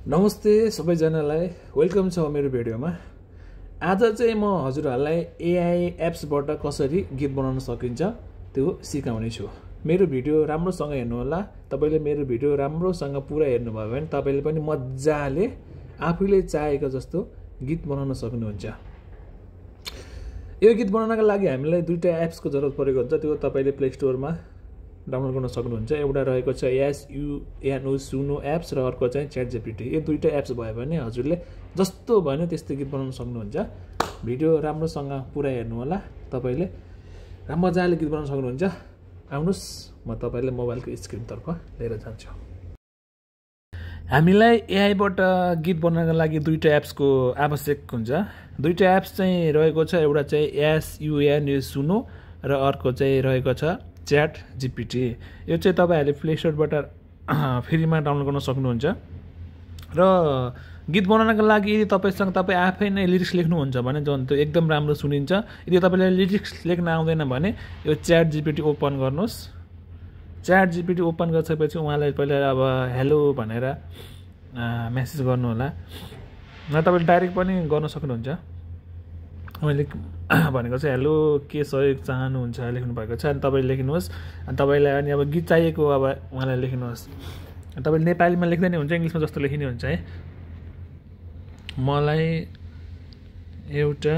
नमस्ते सबैजनालाई वेलकम छ मेरो भिडियोमा। आज चाहिँ म हजुरहरूलाई एआई एप्सबाट कसरी गीत बनाउन सकिन्छ त्यो सिकाउने छु। मेरो भिडियो राम्रोसँग हेर्नु होला। तपाईले मेरो भिडियो राम्रोसँग पुरा हेर्नुभयो भने तपाईले पनि मज्जाले आफैले चाहेको जस्तो गीत बनाउन सक्नुहुन्छ। यो गीत बनाउनका लागि हामीलाई दुईटा एप्सको जरुरत परेको हुन्छ। त्यो तपाईले प्ले स्टोरमा डाउनलोड गर्न सक्नुहुन्छ। एउटा रहेको छ SUNO सुनो एप्स र अर्को चाहिँ ChatGPT। यो दुईटा एप्स भयो भने हजुरले जस्तो भन्यो त्यस्तै गीत बनाउन सक्नुहुन्छ। भिडियो राम्रोसँग पुरा हेर्नु होला। तपाईले मजाले गीत बनाउन सक्नुहुन्छ। आउनुस् म तपाईलाई मोबाइलको स्क्रिनतर्फ लिएर जान्छु। हामीलाई एआईबाट गीत बनाउनका लागि दुईटा एप्सको आवश्यक हुन्छ। दुईटा एप्स चाहिँ रहेको छ। एउटा चाहिँ SUNO सुनो र अर्को चाहिँ रहेको छ ChatGPT। यो चाहिँ तपाईहरुले प्ले स्टोरबाट फ्रीमा डाउनलोड गर्न सक्नुहुन्छ। र गीत बनाउनका लागि यदि तपाई आफै नै लिरिक्स लेख्नुहुन्छ भने जन त्यो एकदम राम्रो सुनिन्छ। यदि तपाईलाई लिरिक्स लेख्न आउँदैन भने यो ChatGPT ओपन गर्नुस्। ChatGPT ओपन गरिसकेपछि उहाँलाई पहिला अब हेलो भनेर मेसेज गर्नु होला। न तपाईले डाइरेक्ट पनि गर्न सक्नुहुन्छ। मैले भनेको चाहिँ हेलो के सहयोग चाहनुहुन्छ लेख्नु भएको छ। अनि तपाईले लेख्नुहोस्। अनि तपाईलाई अनि अब गीत चाहिएको अब उहाँलाई लेख्नुहोस्। तपाईले नेपालीमा लेख्दै नि हुन्छ, इंग्लिशमा जस्तो लेखिने हुन्छ है। मलाई एउटा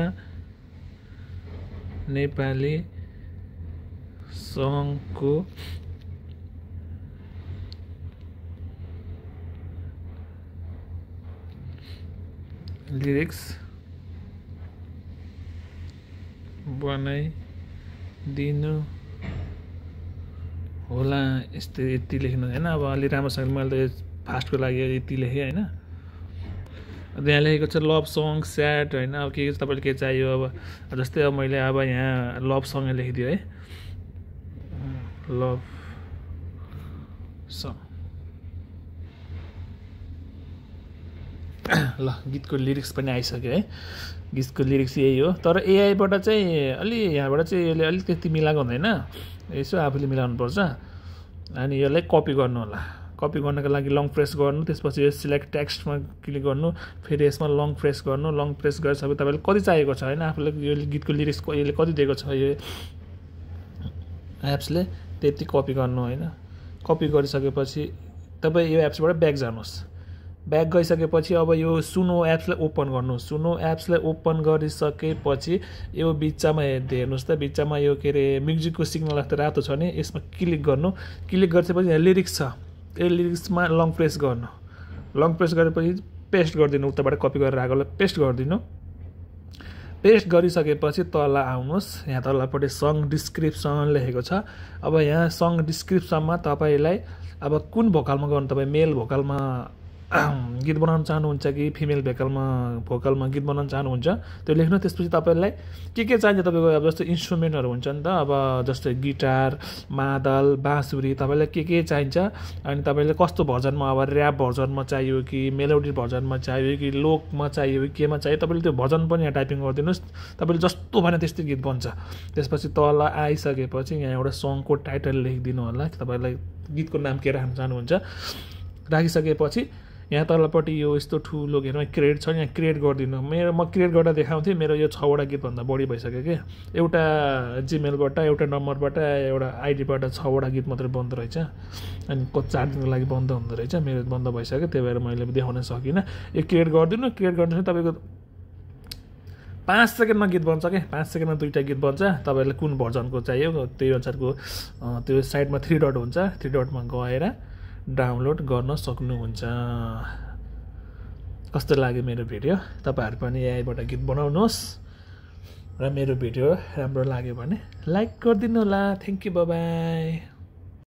नेपाली सङको लिरिक्स बनाइदिनु होला। यति लेख्नु हैन। अब अलि राम्रोसँग मैले त फास्टको लागि यति लेखेँ हैन। त्यहाँ लेखेको छ लभ सङ स्याड हैन। अब के तपाईले के चाहियो अब जस्तै अब मैले अब यहाँ लभ सङ लेखिदियो है। लभ सङ ल गीतको लिरिक्स पनि आइसक्यो है। गीतको लिरिक्स यही हो। तर एआईबाट चाहिँ अलि यहाँबाट चाहिँ यसले अलिकति मिलाएको हुँदैन। यसो आफूले मिलाउनु पर्छ। अनि यसलाई कपी गर्नु होला। कपी गर्नको लागि लङ प्रेस गर्नु, त्यसपछि यो सिलेक्ट टेक्स्टमा क्लिक गर्नु, फेरि यसमा लङ प्रेस गर्नु। लङ प्रेस गरिसकेपछि तपाईले कति चाहिएको छ हैन, आफूले यो गीतको लिरिक्स यसले कति दिएको छ यो एप्सले त्यति कपी गर्नु हैन। कपी गरिसकेपछि तपाई यो एप्सबाट ब्याक जानुहोस्। ब्याक गइसकेपछि अब यो सुनो एप्सलाई ओपन गर्नु। सुनो एप्सलाई ओपन गरिसकेपछि यो बिचमा हेर्नुस् त, बिचमा यो के रे म्युजिकको सिग्नल जस्तो रातो छ नि, यसमा क्लिक गर्नु। क्लिक गरिसकेपछि यहाँ लिरिक्स छ। यो लिरिक्समा लङ प्रेस गर्नु। लङ प्रेस गरेपछि पेस्ट गरिदिनु। उताबाट कपी गरेर आएकोलाई पेस्ट गरिदिनु। पेस्ट गरिसकेपछि तल आउनुस्। यहाँ तलपट्टि सङ डिस्क्रिप्सन लेखेको छ। अब यहाँ सङ डिस्क्रिप्सनमा तपाईलाई अब कुन भोकलमा गर्नु, तपाई मेल भोकलमा गीत बनाउन चाहनुहुन्छ कि फिमेल भोकलमा गीत बनाउन चाहनुहुन्छ त्यो लेख्नु। त्यसपछि तपाईलाई के चाहिन्छ तपाईको अब जस्तो इन्स्ट्रुमेन्टहरु हुन्छ नि त, अब जस्तै गिटार, मादल, बाँसुरी तपाईलाई के चाहिन्छ। अनि तपाईले कस्तो भर्जनमा, अब र्याप भर्जनमा चाहियो कि मेलोडी भर्जनमा चाहियो कि लोकमा चाहियो कि केमा चाहियो तपाईले त्यो भर्जन पनि यहाँ टाइपिङ गरिदिनुस्। तपाईले जस्तो भने त्यस्तै गीत बन्छ। त्यसपछि तल आइसकेपछि यहाँ एउटा सङको टाइटल लेखिदिनु होला। तपाईलाई गीतको नाम के राख्न चाहनुहुन्छ राखिसकेपछि यहाँ तलपट्टि यो यस्तो ठुलो घेरमा क्रिएट छ, यहाँ क्रिएट गरिदिनु। म क्रिएट गर्दा देखाउँथेँ। मेरो यो 6वटा गीतभन्दा बढी भइसक्यो कि। एउटा जिमेलबाट, एउटा नम्बरबाट, एउटा आइडीबाट 6वटा गीत मात्रै बन्द रहेछ। अनि 4 दिनको लागि बन्द हुँदो रहेछ। मेरो बन्द भइसक्यो, त्यही भएर मैले देखाउन सकिनँ। यो क्रिएट गरिदिनु। क्रिएट गर्नु तपाईको 5 सेकेन्डमा गीत बन्छ के। 5 सेकेन्डमा दुईटा गीत बन्छ। तपाईलाई कुन भर्जनको चाहियो त्यही अनुसारको त्यो साइडमा 3 डट हुन्छ। 3 डटमा गएर डाउनलोड गर्न सक्नुहुन्छ। कस्तो लाग्यो मेरो भिडियो? तपाईहरु पनि एआईबाट गीत बनाउनुहोस् र मेरो भिडियो राम्रो लाग्यो भने लाइक गरिदिनु होला। Thank you, bye bye.